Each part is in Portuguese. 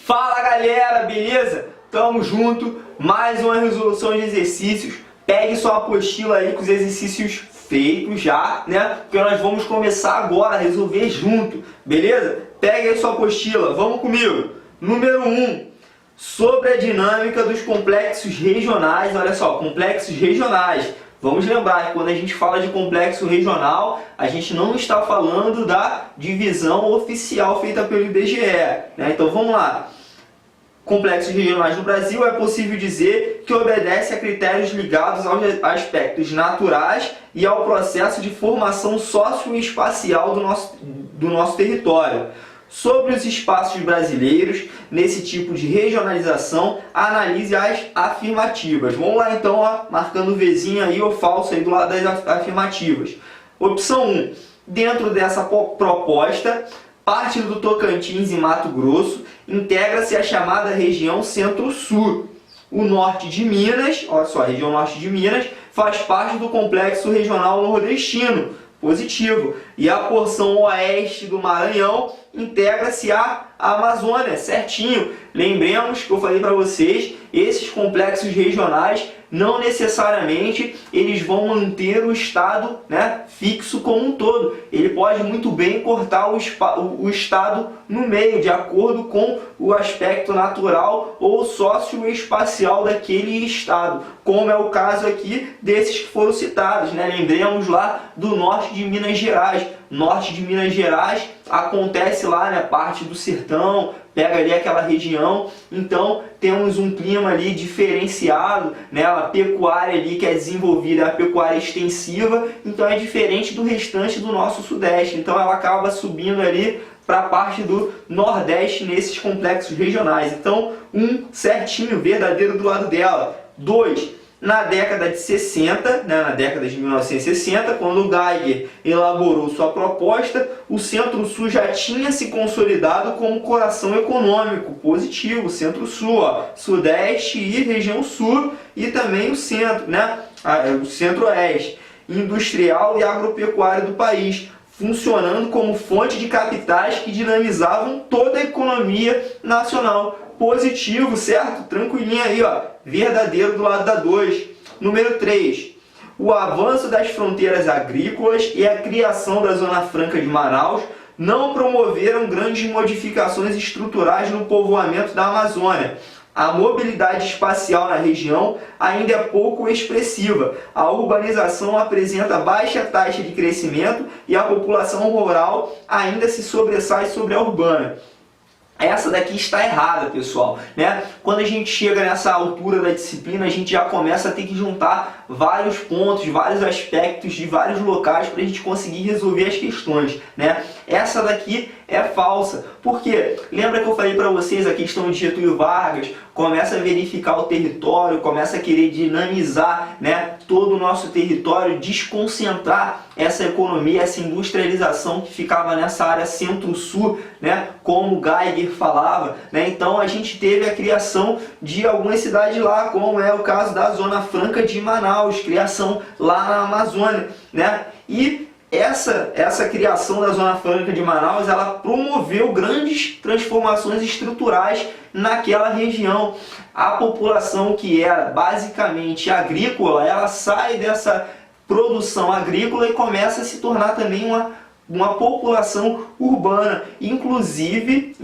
Fala galera, beleza? Tamo junto, mais uma resolução de exercícios. Pegue sua apostila aí com os exercícios feitos já, né? Porque nós vamos começar agora a resolver junto, beleza? Pegue aí sua apostila, vamos comigo. Número 1, sobre a dinâmica dos complexos regionais. Olha só, complexos regionais. Vamos lembrar que quando a gente fala de complexo regional, a gente não está falando da divisão oficial feita pelo IBGE, né? Então vamos lá. Complexos regionais no Brasil é possível dizer que obedece a critérios ligados aos aspectos naturais e ao processo de formação socioespacial do nosso território. Sobre os espaços brasileiros, nesse tipo de regionalização, analise as afirmativas. Vamos lá então, ó, marcando o Vzinho aí ou falso aí do lado das afirmativas. Opção 1. Dentro dessa proposta, parte do Tocantins e Mato Grosso integra-se a chamada região Centro-Sul. O norte de Minas, olha só, a região norte de Minas, faz parte do complexo regional nordestino. Positivo. E a porção oeste do Maranhão integra-se à Amazônia, certinho. Lembremos que eu falei para vocês, esses complexos regionais não necessariamente eles vão manter o estado, né, fixo como um todo. Ele pode muito bem cortar o estado no meio, de acordo com o aspecto natural ou socioespacial daquele estado, como é o caso aqui desses que foram citados, né? Lembremos lá do norte de Minas Gerais. Norte de Minas Gerais acontece lá, né, parte do sertão, pega ali aquela região, então temos um clima ali diferenciado, né, a pecuária ali que é desenvolvida, a pecuária extensiva, então é diferente do restante do nosso sudeste, então ela acaba subindo ali para a parte do nordeste nesses complexos regionais. Então, certinho, verdadeiro do lado dela. 2. Na década de 60, né, na década de 1960, quando o Geiger elaborou sua proposta, o Centro-Sul já tinha se consolidado como coração econômico positivo. Centro-Sul, Sudeste e região Sul, e também o centro, né, o Centro-Oeste, industrial e agropecuário do país, funcionando como fonte de capitais que dinamizavam toda a economia nacional. Positivo, certo? Tranquilinho aí, ó. Verdadeiro do lado da 2. Número 3. O avanço das fronteiras agrícolas e a criação da Zona Franca de Manaus não promoveram grandes modificações estruturais no povoamento da Amazônia. A mobilidade espacial na região ainda é pouco expressiva. A urbanização apresenta baixa taxa de crescimento e a população rural ainda se sobressai sobre a urbana. Essa daqui está errada, pessoal, né? Quando a gente chega nessa altura da disciplina, a gente já começa a ter que juntar vários pontos, vários aspectos de vários locais para a gente conseguir resolver as questões, né? Essa daqui é falsa. Por quê? Lembra que eu falei para vocês a questão de Getúlio Vargas? Começa a verificar o território, começa a querer dinamizar, né, todo o nosso território, desconcentrar essa economia, essa industrialização que ficava nessa área centro-sul, né, como Geiger falava, né? Então a gente teve a criação de algumas cidades lá, como é o caso da Zona Franca de Manaus, criação lá na Amazônia, né? E essa criação da Zona Franca de Manaus, ela promoveu grandes transformações estruturais naquela região. A população que era basicamente agrícola, ela sai dessa produção agrícola e começa a se tornar também uma população urbana, inclusive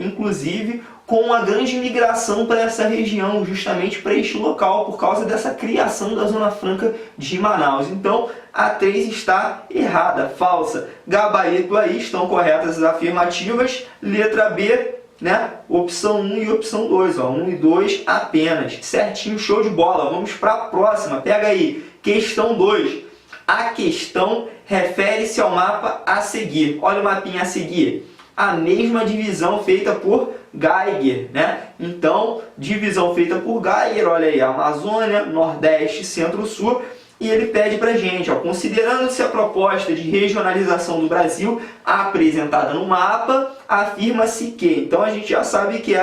com uma grande migração para essa região, justamente para este local, por causa dessa criação da Zona Franca de Manaus. Então, a 3 está errada, falsa. Gabarito aí, estão corretas as afirmativas. Letra B, né? Opção 1 e opção 2, ó, 1 e 2 apenas. Certinho, show de bola. Vamos para a próxima. Pega aí, questão 2. A questão refere-se ao mapa a seguir. Olha o mapinha a seguir. A mesma divisão feita por Geiger, né? Então, divisão feita por Geiger, olha aí, Amazônia, Nordeste, Centro-Sul, e ele pede pra gente, ó, considerando-se a proposta de regionalização do Brasil apresentada no mapa, afirma-se que, então a gente já sabe que é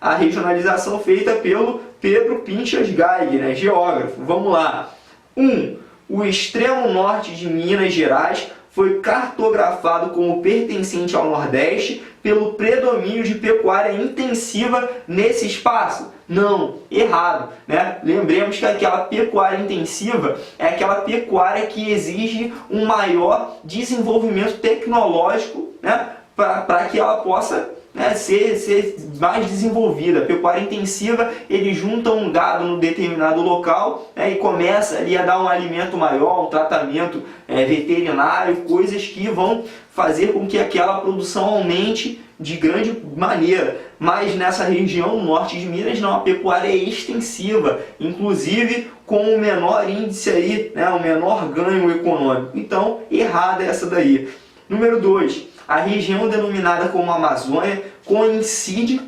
a regionalização feita pelo Pedro Pinchas Geiger, né, geógrafo. Vamos lá. 1. O extremo norte de Minas Gerais foi cartografado como pertencente ao Nordeste pelo predomínio de pecuária intensiva nesse espaço? Não, errado, né? Lembremos que aquela pecuária intensiva é aquela pecuária que exige um maior desenvolvimento tecnológico, né? Para que ela possa, né, ser mais desenvolvida. A pecuária intensiva, eles juntam um gado no determinado local, né, e começa ali a dar um alimento maior, um tratamento veterinário, coisas que vão fazer com que aquela produção aumente de grande maneira. Mas nessa região norte de Minas não, a pecuária é extensiva, inclusive com o menor índice aí, né, o menor ganho econômico. Então, errada essa daí. Número 2. A região denominada como Amazônia coincide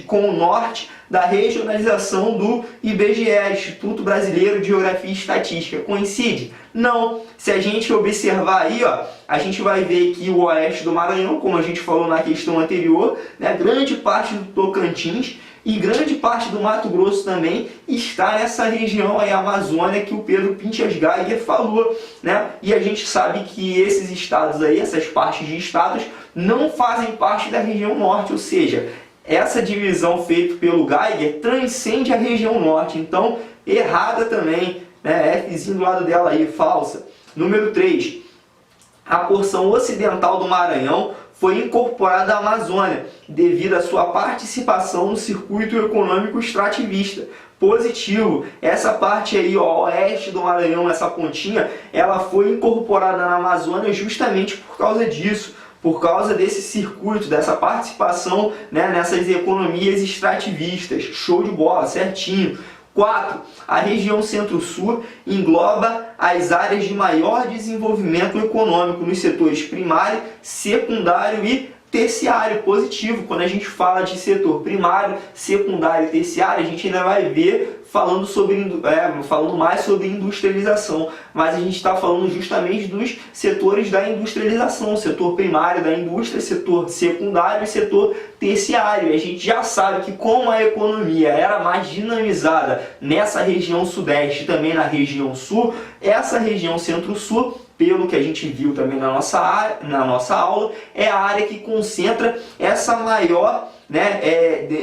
com o norte da regionalização do IBGE, Instituto Brasileiro de Geografia e Estatística. Coincide? Não. Se a gente observar aí, ó, a gente vai ver que o oeste do Maranhão, como a gente falou na questão anterior, né, grande parte do Tocantins e grande parte do Mato Grosso também está nessa região aí, Amazônia, que o Pedro Pinchas Geiger falou, né? E a gente sabe que esses estados aí, essas partes de estados, não fazem parte da região norte, ou seja, essa divisão feita pelo Geiger transcende a região norte, então errada também, né? Fzinho do lado dela aí, falsa. Número 3. A porção ocidental do Maranhão foi incorporada à Amazônia devido à sua participação no circuito econômico extrativista. Positivo, essa parte aí, ó, oeste do Maranhão, essa pontinha, ela foi incorporada na Amazônia justamente por causa disso, por causa desse circuito, dessa participação, né, nessas economias extrativistas. Show de bola, certinho. 4. A região Centro-Sul engloba as áreas de maior desenvolvimento econômico nos setores primário, secundário e terciário. Positivo, quando a gente fala de setor primário, secundário e terciário, a gente ainda vai ver falando mais sobre industrialização, mas a gente está falando justamente dos setores da industrialização, setor primário da indústria, setor secundário e setor terciário. E a gente já sabe que como a economia era mais dinamizada nessa região sudeste e também na região sul, essa região centro-sul, pelo que a gente viu também na nossa aula, é a área que concentra essa maior,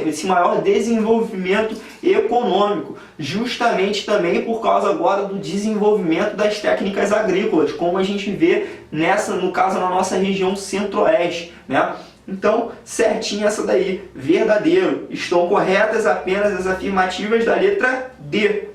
esse maior desenvolvimento econômico, justamente também por causa agora do desenvolvimento das técnicas agrícolas, como a gente vê no caso na nossa região centro-oeste, né? Então, certinho essa daí, verdadeiro. Estão corretas apenas as afirmativas da letra D.